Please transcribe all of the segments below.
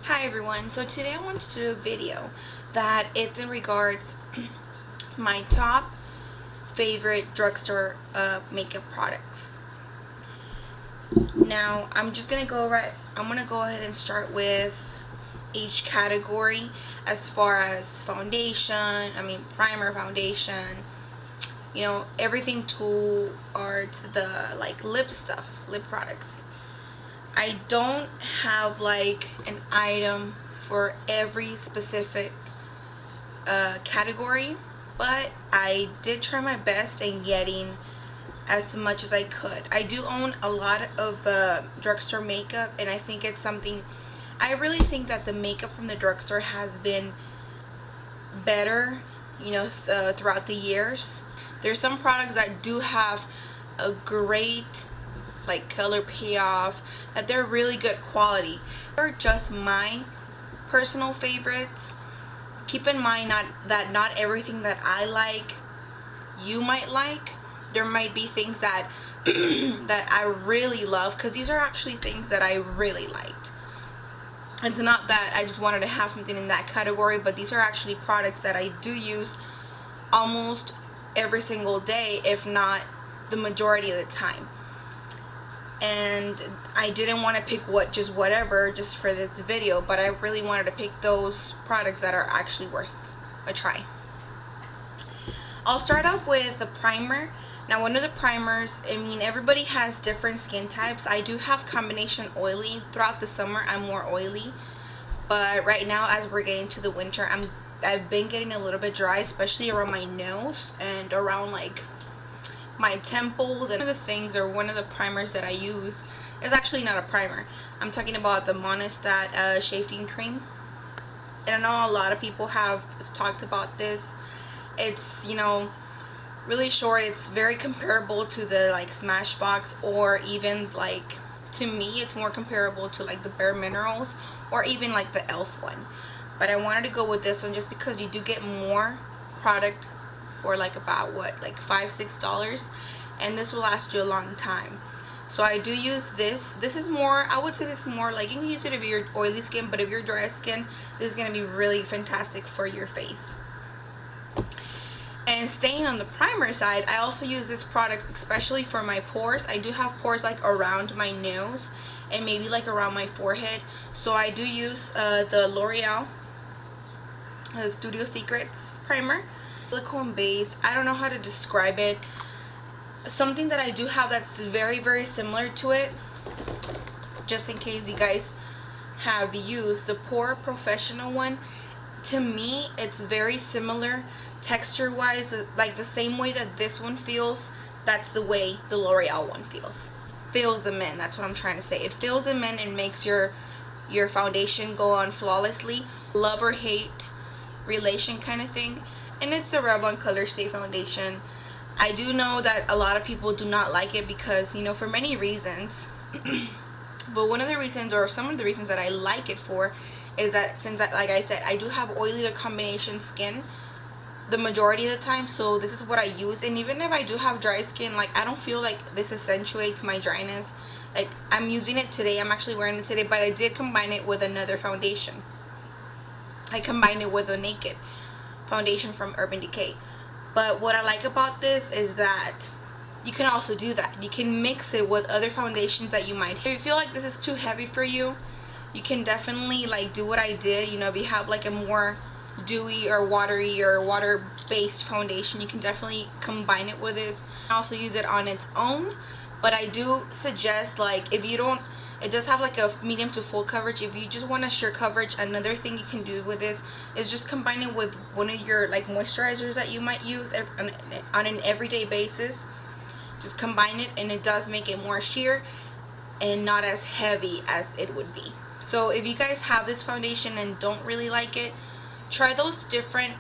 Hi everyone, so today I wanted to do a video that it's in regards my top favorite drugstore makeup products. Now I'm gonna go ahead and start with each category as far as primer, foundation, everything towards the lip stuff, lip products. I don't have like an item for every specific category, but I did try my best in getting as much as I could. I do own a lot of drugstore makeup, and I think it's something, I really think that the makeup from the drugstore has been better, throughout the years. There's some products that do have a great color payoff, that they're really good quality. They're just my personal favorites. Keep in mind that not everything that I like you might like. There might be things that that I really love, because these are actually things that I really liked. It's not that I just wanted to have something in that category, but these are actually products that I do use almost every single day, if not the majority of the time. And I didn't want to pick whatever just for this video, but I really wanted to pick those products that are actually worth a try. I'll start off with the primer. Now, one of the primers, everybody has different skin types. I do have combination oily. Throughout the summer I'm more oily, but right now, as we're getting to the winter, I've been getting a little bit dry, especially around my nose and around my temples. And one of the primers that I use is actually not a primer. I'm talking about the monistat chafing creme. And I know a lot of people have talked about this. It's really short. It's very comparable to the Smashbox, or even to me it's more comparable to the Bare Minerals, or even the e.l.f. one. But I wanted to go with this one just because you do get more product for about $5-6, and this will last you a long time. So I do use this. This is more, I would say this is more you can use it if you're oily skin, but if you're dry skin, this is going to be really fantastic for your face. And staying on the primer side, I also use this product especially for my pores. I do have pores around my nose and maybe around my forehead, so I do use the L'Oreal Studio Secrets primer. Silicone based. I don't know how to describe it. Something that I do have that's very similar to it, just in case you guys have used the Pore Professional one. To me, it's very similar texture wise, the same way that this one feels. That's the way the L'Oreal one fills them in. That's what I'm trying to say. It fills them in and makes your foundation go on flawlessly. Love or hate relation kind of thing. And it's a Revlon Color Stay foundation. I do know that a lot of people do not like it because, for many reasons. But one of the reasons, or some of the reasons that I like it for, is that since, like I said, I do have oily to combination skin the majority of the time, so this is what I use. And even if I do have dry skin, I don't feel like this accentuates my dryness. I'm using it today, I'm actually wearing it today, but I did combine it with another foundation. I combined it with a Naked foundation from Urban Decay. But what I like about this is that you can also do that. You can mix it with other foundations that you might have. If you feel like this is too heavy for you, you can definitely do what I did. If you have a more dewy or watery or water based foundation, you can definitely combine it with this. Also use it on its own, but I do suggest if you don't, it does have a medium to full coverage. If you just want a sheer coverage, another thing you can do with this is just combine it with one of your moisturizers that you might use on an everyday basis. Just combine it, and it does make it more sheer and not as heavy as it would be. So if you guys have this foundation and don't really like it, try those different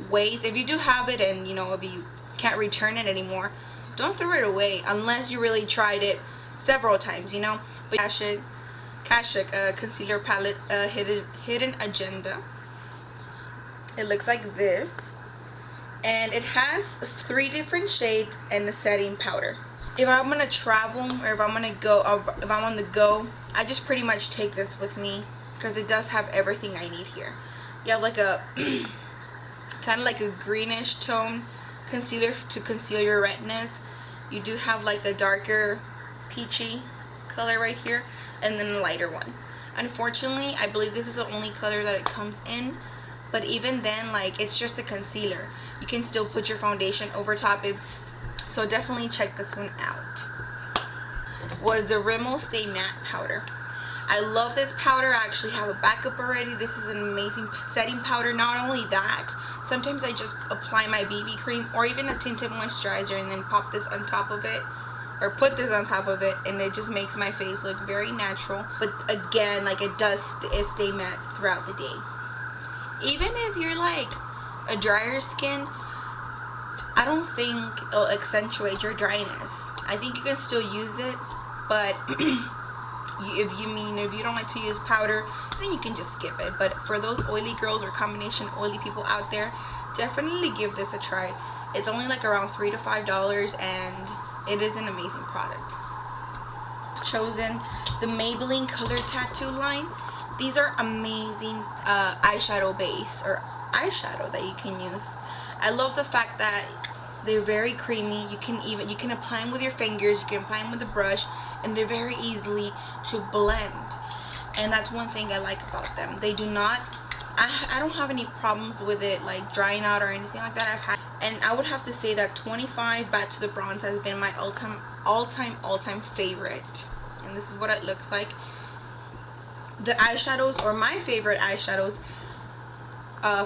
ways. If you do have it and if you can't return it anymore, don't throw it away unless you really tried it several times, But Kashuk concealer palette, hidden agenda. It looks like this, and it has 3 different shades and a setting powder. If I'm gonna travel, or if I'm on the go, I just pretty much take this with me because it does have everything I need here. You have like a kind of like a greenish tone concealer to conceal your redness. You do have like a darker peachy color right here, and then a lighter one. Unfortunately, I believe this is the only color that it comes in, but even then, like, it's just a concealer. You can still put your foundation over top it, so definitely check this one out. Was the Rimmel Stay Matte powder. I love this powder. I actually have a backup already. This is an amazing setting powder. Not only that, sometimes I just apply my BB cream or even a tinted moisturizer and then pop this on top of it, or put this on top of it, and it just makes my face look very natural. But again, like, it stay matte throughout the day. Even if you're like a drier skin, I don't think it'll accentuate your dryness. I think you can still use it, but if you don't like to use powder, then you can just skip it. But for those oily girls or combination oily people out there, definitely give this a try. It's only like around $3 to $5, and it is an amazing product. Chosen the Maybelline color tattoo line. These are amazing eyeshadow base or eyeshadow that you can use. I love the fact that they're very creamy. You can apply them with your fingers, you can apply them with a brush, and they're very easily to blend. And that's one thing I like about them. They do not, I don't have any problems with it like drying out or anything like that. And I would have to say that 25 Back to the Bronze has been my all-time favorite. And this is what it looks like. The eyeshadows, or my favorite eyeshadows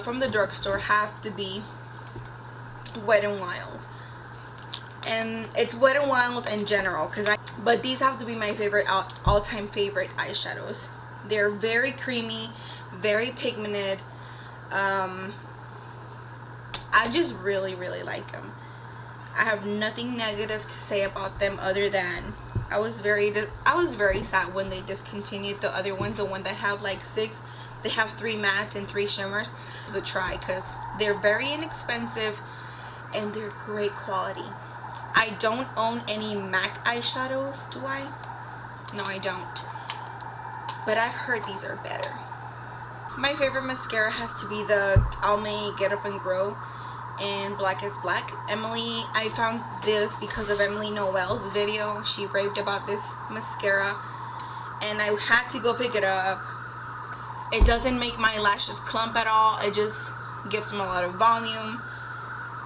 from the drugstore, have to be Wet n Wild. And it's Wet n Wild in general, but these have to be my favorite, all-time favorite eyeshadows. They're very creamy, very pigmented. I just really like them. I have nothing negative to say about them other than I was very sad when they discontinued the other ones, the one that have like 6. They have 3 mattes and 3 shimmers. It was a try because they're very inexpensive and they're great quality. I don't own any MAC eyeshadows, do I? No, I don't. But I've heard these are better. My favorite mascara has to be the Almay Get Up and Grow in Black is Black. I found this because of Emily Noel's video. She raved about this mascara and I had to go pick it up. It doesn't make my lashes clump at all. It just gives them a lot of volume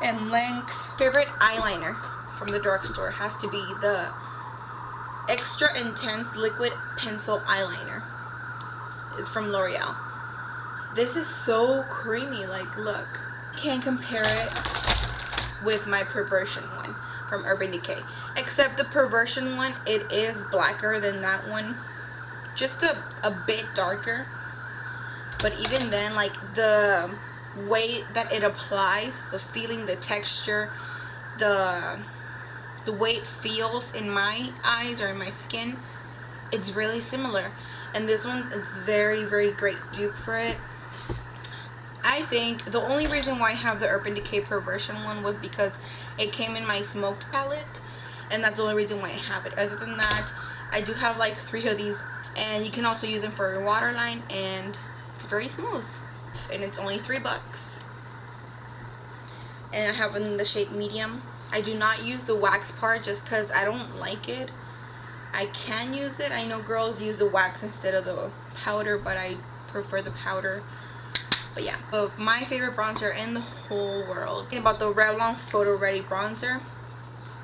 and length. Favorite eyeliner from the drugstore has to be the Extra Intense Liquid Pencil Eyeliner. It's from L'Oreal. This is so creamy, like, look. Can't compare it with my Perversion one from Urban Decay. Except the Perversion one, it is blacker than that one. Just a bit darker. But even then, like, the way that it applies, the feeling, the texture, the way it feels in my eyes or in my skin, it's really similar. And this one is very great dupe for it. I think the only reason why I have the Urban Decay Perversion one was because it came in my smoked palette, and that's the only reason why I have it. Other than that, I do have like 3 of these, and you can also use them for your waterline, and it's very smooth, and it's only $3. And I have it in the shade medium. I do not use the wax part just because I don't like it. I can use it. I know girls use the wax instead of the powder, but I prefer the powder. But yeah, my favorite bronzer in the whole world. About the Revlon Photoready bronzer.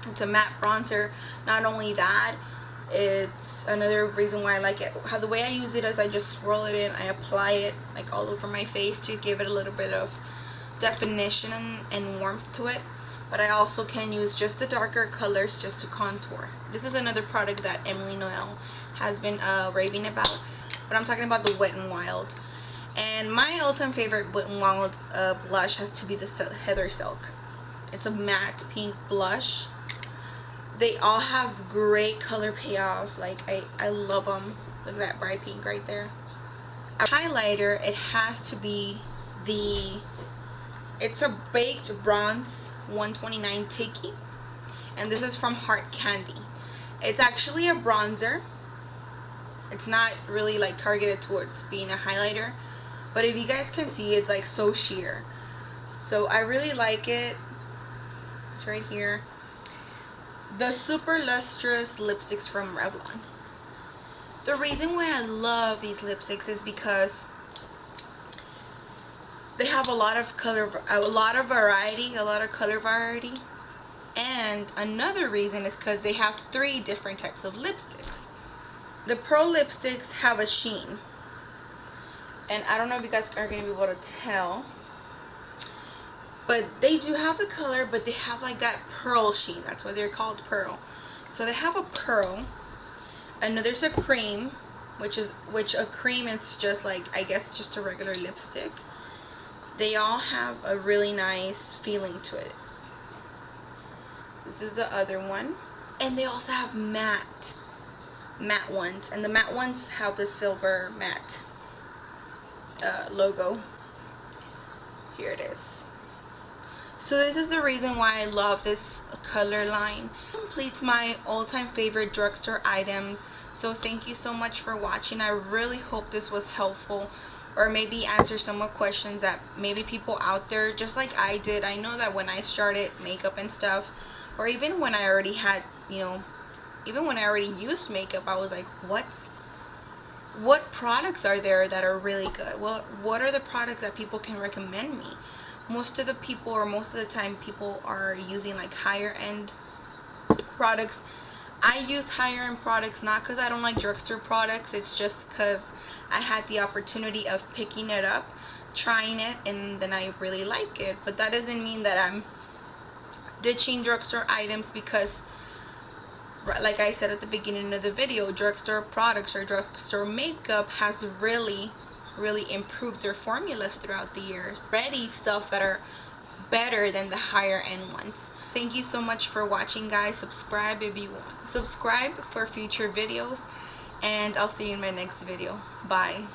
It's a matte bronzer. Not only that, it's another reason why I like it. How the way I use it is I just swirl it in, I apply it like all over my face to give it a little bit of definition and warmth to it. But I also can use just the darker colors just to contour. This is another product that Emily Noel has been raving about. But I'm talking about the Wet n Wild. And my all-time favorite Wet n Wild blush has to be the Heather Silk. It's a matte pink blush. They all have great color payoff. Like, I love them. Look at that bright pink right there. A highlighter, it has to be it's a Baked Bronze 129 Tiki. And this is from Heart Candy. It's actually a bronzer. It's not really like targeted towards being a highlighter, but if you guys can see, it's like so sheer. So I really like it. It's right here. The super lustrous lipsticks from Revlon. The reason why I love these lipsticks is because they have a lot of color, a lot of color variety. And another reason is because they have 3 different types of lipsticks. The pearl lipsticks have a sheen, and I don't know if you guys are going to be able to tell, but they do have the color, but they have like that pearl sheen. That's why they're called pearl. So they have a pearl, and there's a cream, which a cream is just like, I guess, just a regular lipstick. They all have a really nice feeling to it. This is the other one. And they also have matte ones, and the matte ones have the silver matte logo. Here it is. So this is the reason why I love this color line. It completes my all-time favorite drugstore items. So thank you so much for watching. I really hope this was helpful, or maybe answer some more questions that maybe people out there, just like I did. I know that when I started makeup and stuff, or even when I already had, you know, even when I already used makeup, I was like, what products are there that are really good? What are the products that people can recommend me? Most of the people, or most of the time, people are using like higher end products. I use higher end products not because I don't like drugstore products. It's just because I had the opportunity of picking it up, trying it, and then I really like it. But that doesn't mean that I'm ditching drugstore items, because like I said at the beginning of the video, drugstore products or drugstore makeup has really improved their formulas throughout the years. Ready stuff that are better than the higher end ones. Thank you so much for watching, guys. Subscribe if you want. Subscribe for future videos, and I'll see you in my next video. Bye.